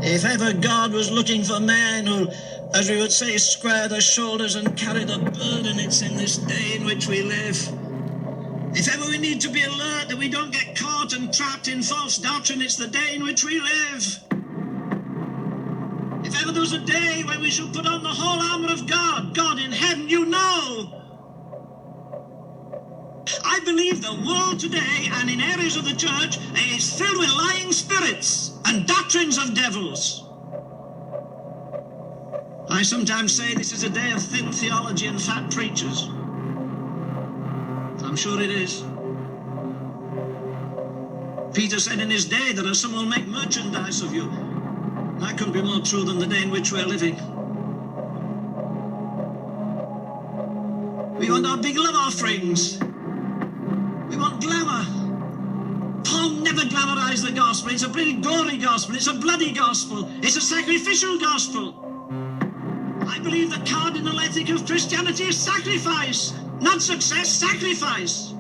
If ever God was looking for men who, as we would say, square their shoulders and carry the burden, it's in this day in which we live. If ever we need to be alert that we don't get caught and trapped in false doctrine, it's the day in which we live. If ever there was a day when we should put on the whole armor of God, God in heaven, you know. I believe the world today and in areas of the church is filled with lying spirits and doctrines of devils. I sometimes say this is a day of thin theology and fat preachers. I'm sure it is. Peter said in his day that some will make merchandise of you. That couldn't be more true than the day in which we're living. We want our big love offerings. We want glamour. Paul never glamorized the gospel. It's a pretty gory gospel. It's a bloody gospel. It's a sacrificial gospel. I believe the cardinal ethic of Christianity is sacrifice, not success, sacrifice.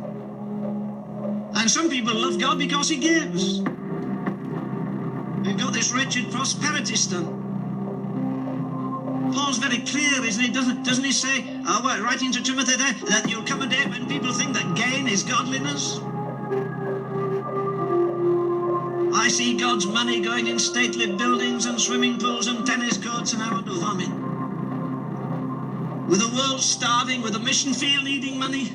And some people love God because he gives. We've got this wretched prosperity stunt. Paul's very clear, isn't he? Doesn't he say, writing to Timothy there, that you'll come a day when people think that gain is godliness? I see God's money going in stately buildings and swimming pools and tennis courts, and I want to vomit. With the world starving, with the mission field needing money.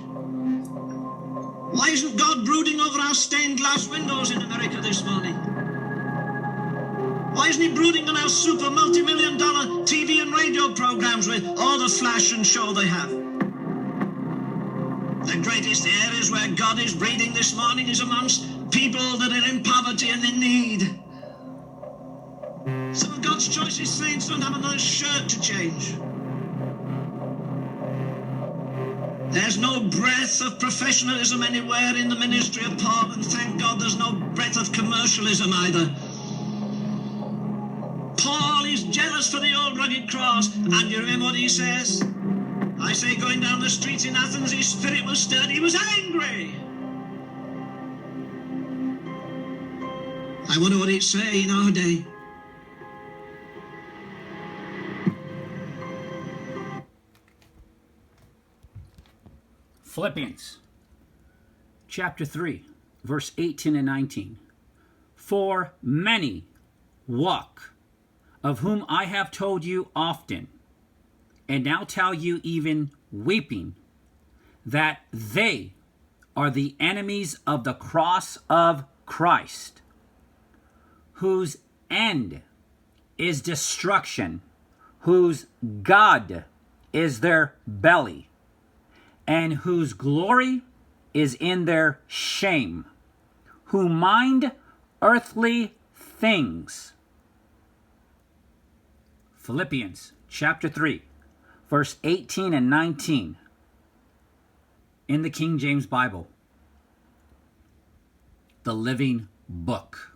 Why isn't God brooding over our stained glass windows in America this morning? Why isn't he brooding on our super multi-million-dollar TV and radio programs with all the flash and show they have? The greatest areas where God is breathing this morning is amongst people that are in poverty and in need. Some of God's choicest saints don't have another shirt to change. There's no breath of professionalism anywhere in the ministry of Paul, and thank God there's no breath of commercialism either. Paul is jealous for the old rugged cross, and you remember what he says? I say going down the streets in Athens, his spirit was stirred, he was angry. I wonder what he'd say in our day. Philippians chapter 3, verse 18 and 19. For many walk, of whom I have told you often, and now tell you even weeping, that they are the enemies of the cross of Christ, whose end is destruction, whose God is their belly, and whose glory is in their shame, who mind earthly things. Philippians chapter 3, verse 18 and 19 in the King James Bible, the Living Book.